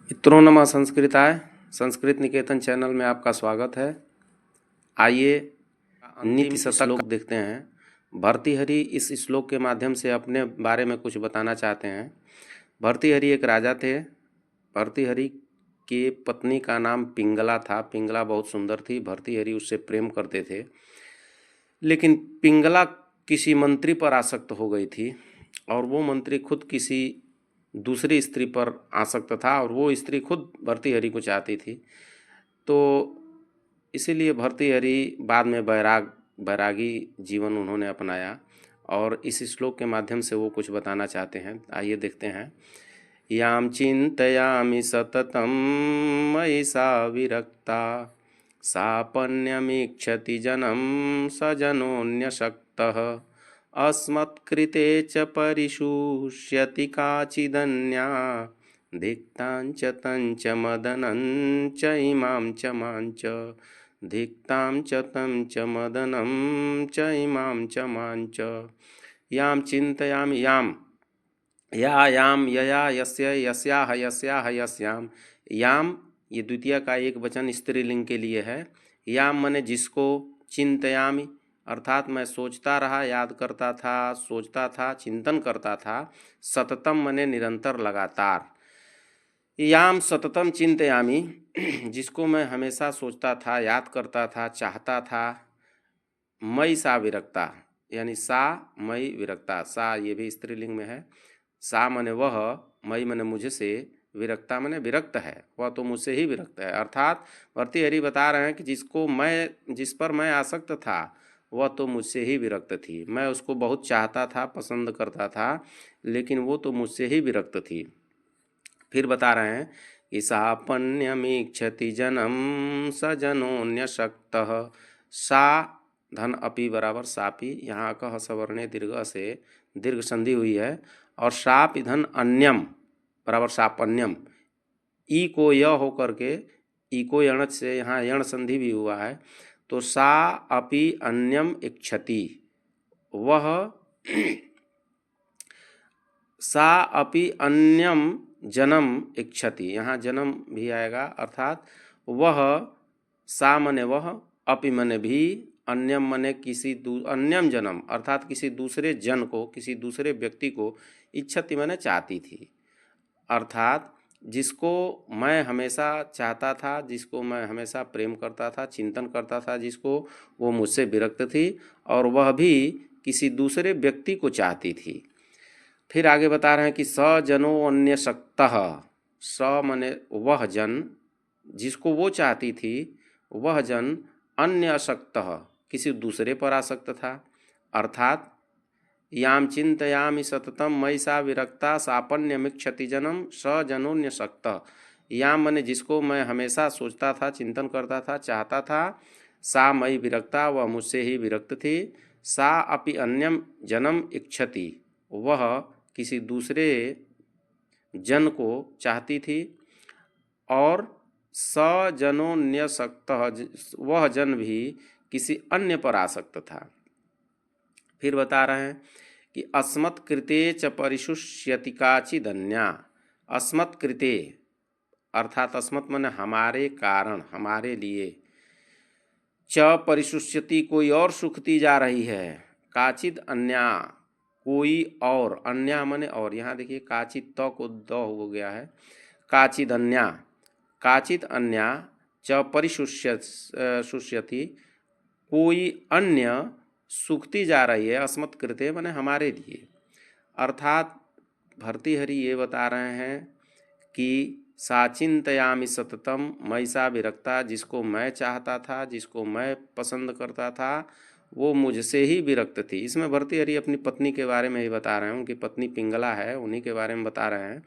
मित्रों नमः संस्कृताय। संस्कृत निकेतन चैनल में आपका स्वागत है। आइए नीति श्लोक देखते हैं। भर्तृहरि इस श्लोक के माध्यम से अपने बारे में कुछ बताना चाहते हैं। भर्तृहरि एक राजा थे। भर्तृहरि की पत्नी का नाम पिंगला था। पिंगला बहुत सुंदर थी। भर्तृहरि उससे प्रेम करते थे, लेकिन पिंगला किसी मंत्री पर आसक्त हो गई थी और वो मंत्री खुद किसी दूसरी स्त्री पर आसक्त था और वो स्त्री खुद भर्तृहरि को चाहती थी। तो इसीलिए भर्तृहरि बाद में बैरागी जीवन उन्होंने अपनाया और इस श्लोक के माध्यम से वो कुछ बताना चाहते हैं। आइए देखते हैं। याम चिंतयामि सततं मयि सा विरक्ता सापन्यमीक्षति जनं स जनोऽन्यशक्तः अस्मत्कृते च परिशुष्यति काचिदन्या धिक्तांच तंच मदनंच इमां च मांच धिक्तां च तं च मदनं च इमां च मांच। याम चिंतयामि याम या याम यया यस्य यस्याह यस्याह यस्याम। याम ये द्वितीय का एक वचन स्त्रीलिंग के लिए है। याम मने जिसको, चिंतयामि अर्थात मैं सोचता रहा, याद करता था, सोचता था, चिंतन करता था। सततम मने निरंतर, लगातार। याम सततम चिंतयामि जिसको मैं हमेशा सोचता था, याद करता था, चाहता था। मयि सा विरक्ता यानी सा मयि विरक्ता। सा ये भी स्त्रीलिंग में है। सा मने वह, मयि मने मुझसे, विरक्ता मने विरक्त है, वह तो मुझसे ही विरक्त है। अर्थात भर्तृहरि बता रहे हैं कि जिस पर मैं आसक्त था वह तो मुझसे ही विरक्त थी। मैं उसको बहुत चाहता था, पसंद करता था, लेकिन वो तो मुझसे ही विरक्त थी। फिर बता रहे हैं कि सापन्यमीक्षति जनम स जनोऽन्यशक्तः। सा धन अपि बराबर सापी, यहाँ कह सवर्णे दीर्घ से दीर्घ संधि हुई है और साप इधन अन्यम बराबर सापन्यम। ई को य होकर के ई को यण से यहाँ यण संधि भी हुआ है। तो सा अपि अन्यम इच्छति, वह सा अपि अन्यम जन्म इच्छति, यहाँ जन्म भी आएगा। अर्थात वह, सा मने वह, अपि मने भी, अन्यम मने अन्यम जन्म अर्थात किसी दूसरे जन को, किसी दूसरे व्यक्ति को, इच्छति मने चाहती थी। अर्थात जिसको मैं हमेशा चाहता था, जिसको मैं हमेशा प्रेम करता था, चिंतन करता था, जिसको, वो मुझसे विरक्त थी और वह भी किसी दूसरे व्यक्ति को चाहती थी। फिर आगे बता रहे हैं कि स जनो अन्यशक्तः। स मने वह जन जिसको वो चाहती थी, वह जन अन्य अशक्तः किसी दूसरे पर आसक्त था। अर्थात याम चिंतयामि सततम मयि सा विरक्ता सापन्यमीक्षति जनम स जनोऽन्यशक्तः। याम मने जिसको मैं हमेशा सोचता था, चिंतन करता था, चाहता था। सा मयि विरक्ता, वह मुझसे ही विरक्त थी। सा अपि अन्यम जनम इच्छति, वह किसी दूसरे जन को चाहती थी। और स जनोऽन्यशक्तः, वह जन भी किसी अन्य पर आसक्त था। फिर बता रहे हैं कि अस्मत् कृते च परिशुष्यति काचिदन्या। अस्मत् कृते अर्थात अस्मत् माने हमारे कारण, हमारे लिए, च परिशुष्यति कोई और सुखती जा रही है, काचिद अन्या कोई और, अन्या माने और। यहाँ देखिए काचिद त को द हो गया है। काचिद अन्या, काचिद अन्या च परिशुष्यति कोई अन्य सुखती जा रही है, अस्मत् कृते माने हमारे लिए। अर्थात भर्तृहरि ये बता रहे हैं कि सा चिंतयामि सततम मयि सा विरक्ता, जिसको मैं चाहता था, जिसको मैं पसंद करता था, वो मुझसे ही विरक्त थी। इसमें भर्तृहरि अपनी पत्नी के बारे में ही बता रहे हैं। उनकी पत्नी पिंगला है, उन्हीं के बारे में बता रहे हैं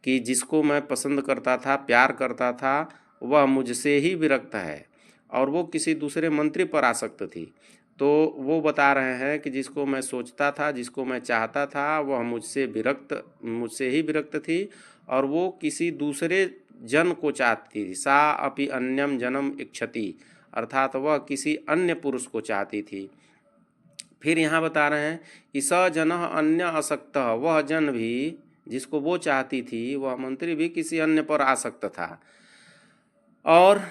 कि जिसको मैं पसंद करता था, प्यार करता था, वह मुझसे ही विरक्त है और वो किसी दूसरे मंत्री पर आसक्त थी। तो वो बता रहे हैं कि जिसको मैं सोचता था, जिसको मैं चाहता था, वह मुझसे ही विरक्त थी और वो किसी दूसरे जन को चाहती थी। सा अपि अन्यम जनम इच्छति, अर्थात वह किसी अन्य पुरुष को चाहती थी। फिर यहाँ बता रहे हैं कि स जनः अन्य असक्तः, वह जन भी जिसको वो चाहती थी, वह मंत्री भी किसी अन्य पर आसक्त था। और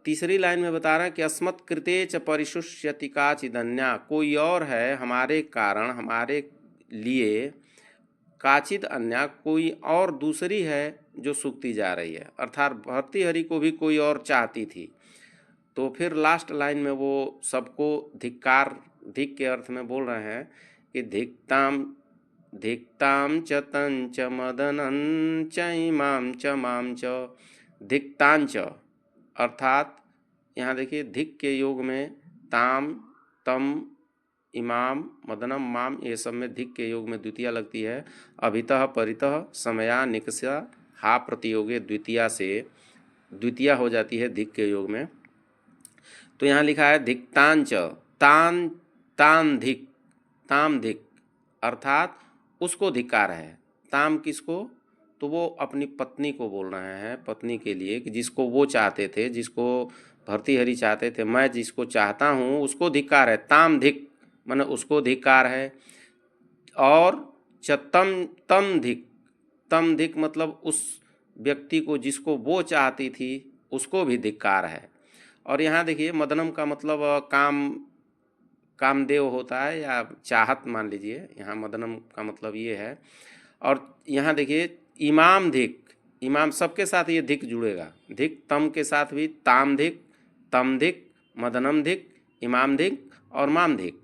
तीसरी लाइन में बता रहे हैं कि अस्मत् कृते च परिशुष्यति काचिदन्या, कोई और है हमारे कारण, हमारे लिए, काचिद अन्या, कोई और दूसरी है जो सूखती जा रही है, अर्थात भर्तृहरि को भी कोई और चाहती थी। तो फिर लास्ट लाइन में वो सबको धिक्कार, धिक के अर्थ में बोल रहे हैं कि धिक्ताम धिक्ताम च तंच मदनं च इमाम च माम च, धिक्तांच अर्थात यहाँ देखिए धिक के योग में ताम, तम, इमाम, मदनम, माम, ये सब में धिक के योग में द्वितीया लगती है। अभितः परितः समया निकषा हा प्रतियोगे द्वितीया से द्वितीया हो जाती है धिक के योग में। तो यहाँ लिखा है धिक्तांच, तान तान धिक, ताम धिक अर्थात उसको धिक्कार है। ताम किसको? तो वो अपनी पत्नी को बोल रहे हैं, पत्नी के लिए, कि जिसको वो चाहते थे, जिसको भर्तृहरि चाहते थे, मैं जिसको चाहता हूँ उसको धिक्कार है। ताम धिक माने उसको धिक्कार है। और च तम धिक, तम धिक मतलब उस व्यक्ति को जिसको वो चाहती थी उसको भी धिक्कार है। और यहाँ देखिए मदनम का मतलब कामदेव होता है या चाहत मान लीजिए, यहाँ मदनम का मतलब ये है। और यहाँ देखिए इमाम धिक, इमाम सबके साथ ये धिक जुड़ेगा, धिक तम के साथ भी ताम धिक, तम धिक, मदनम धिक, इमाम धिक और माम धिक।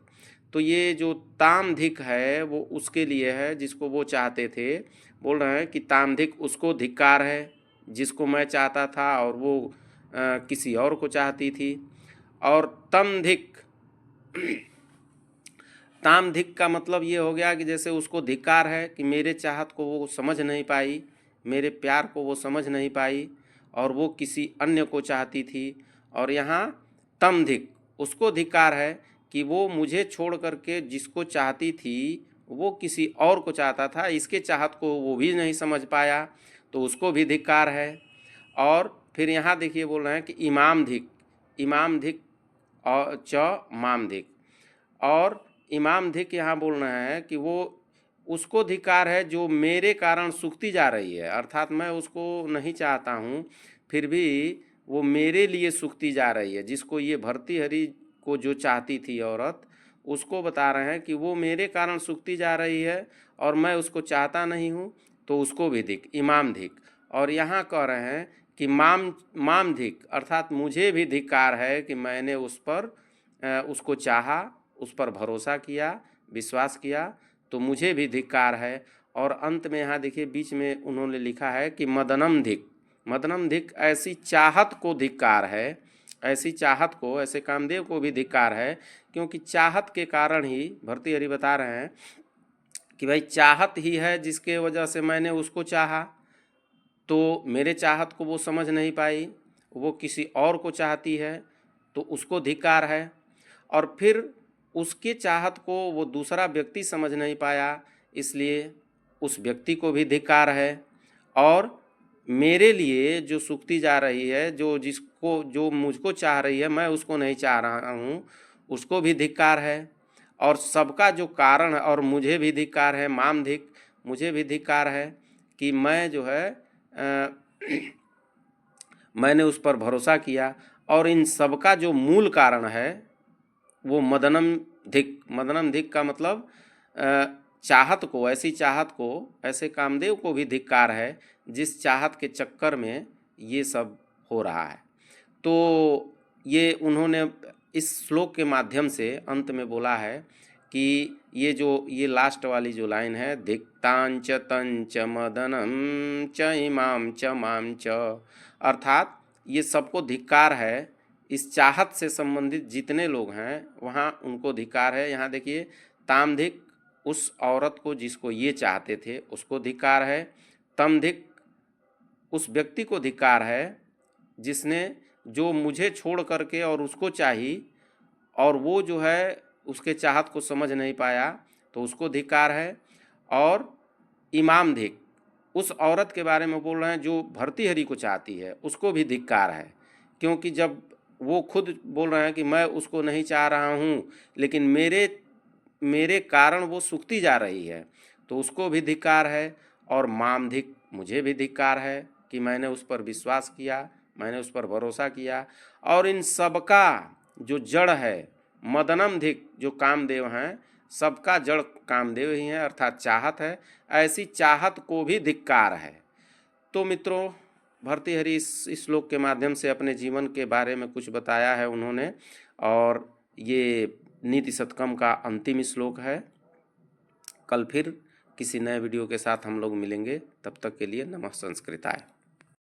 तो ये जो ताम धिक है वो उसके लिए है जिसको वो चाहते थे। बोल रहे हैं कि ताम धिक उसको धिक्कार है जिसको मैं चाहता था और वो किसी और को चाहती थी। और तम धिक, ताम धिक का मतलब ये हो गया कि जैसे उसको धिक्कार है कि मेरे चाहत को वो समझ नहीं पाई, मेरे प्यार को वो समझ नहीं पाई और वो किसी अन्य को चाहती थी। और यहाँ तम धिक उसको धिक्कार है कि वो मुझे छोड़ करके जिसको चाहती थी वो किसी और को चाहता था, इसके चाहत को वो भी नहीं समझ पाया, तो उसको भी धिक्कार है। और फिर यहाँ देखिए बोल रहे हैं कि इमाम धिक, इमाम धिक और च माम धिक। और इमाम धिक यहाँ बोल रहे हैं कि वो उसको धिक्कार है जो मेरे कारण सूखती जा रही है, अर्थात मैं उसको नहीं चाहता हूँ फिर भी वो मेरे लिए सूखती जा रही है। जिसको ये भर्तृहरि को जो चाहती थी औरत, उसको बता रहे हैं कि वो मेरे कारण सूखती जा रही है और मैं उसको चाहता नहीं हूँ, तो उसको भी धिक, इमाम धिक। और यहाँ कह रहे हैं कि माम धिक अर्थात मुझे भी धिक्कार है कि मैंने उस पर उसको चाहा, उस पर भरोसा किया, विश्वास किया, तो मुझे भी धिक्कार है। और अंत में यहाँ देखिए बीच में उन्होंने लिखा है कि मदनम धिक, मदनम धिक ऐसी चाहत को धिक्कार है, ऐसी चाहत को, ऐसे कामदेव को भी धिक्कार है, क्योंकि चाहत के कारण ही भर्तृहरि बता रहे हैं कि भाई चाहत ही है जिसके वजह से मैंने उसको चाहा, तो मेरे चाहत को वो समझ नहीं पाई, वो किसी और को चाहती है, तो उसको धिक्कार है। और फिर उसके चाहत को वो दूसरा व्यक्ति समझ नहीं पाया, इसलिए उस व्यक्ति को भी धिक्कार है। और मेरे लिए जो सूखती जा रही है, जो मुझको चाह रही है, मैं उसको नहीं चाह रहा हूँ, उसको भी धिक्कार है। और सबका जो कारण है, और मुझे भी धिक्कार है, माम धिक, मुझे भी धिक्कार है कि मैं जो है मैंने उस पर भरोसा किया। और इन सबका जो मूल कारण है वो मदनम धिक, मदनम धिक का मतलब चाहत को, ऐसी चाहत को, ऐसे कामदेव को भी धिक्कार है जिस चाहत के चक्कर में ये सब हो रहा है। तो ये उन्होंने इस श्लोक के माध्यम से अंत में बोला है कि ये लास्ट वाली जो लाइन है, धिक्तांच तंच मदनम च इमाम च माम च, अर्थात ये सबको धिक्कार है, इस चाहत से संबंधित जितने लोग हैं वहाँ उनको धिक्कार है। यहाँ देखिए ताम धिक उस औरत को जिसको ये चाहते थे उसको धिक्कार है, तम धिक उस व्यक्ति को धिक्कार है जिसने जो मुझे छोड़ करके और उसको चाही और वो जो है उसके चाहत को समझ नहीं पाया, तो उसको धिक्कार है। और इमाम धिक उस औरत के बारे में बोल रहे हैं जो भर्तृहरि को चाहती है, उसको भी धिक्कार है, क्योंकि जब वो खुद बोल रहे हैं कि मैं उसको नहीं चाह रहा हूँ, लेकिन मेरे मेरे कारण वो सूखती जा रही है, तो उसको भी धिक्कार है। और मामधिक, मुझे भी धिक्कार है कि मैंने उस पर विश्वास किया, मैंने उस पर भरोसा किया। और इन सबका जो जड़ है, मदनम धिक, जो कामदेव हैं, सबका जड़ कामदेव ही है, अर्थात चाहत है। ऐसी चाहत को भी धिक्कार है। तो मित्रों, भर्तृहरि इस श्लोक के माध्यम से अपने जीवन के बारे में कुछ बताया है उन्होंने, और ये नीति शतकम का अंतिम श्लोक है। कल फिर किसी नए वीडियो के साथ हम लोग मिलेंगे। तब तक के लिए नमः संस्कृताय।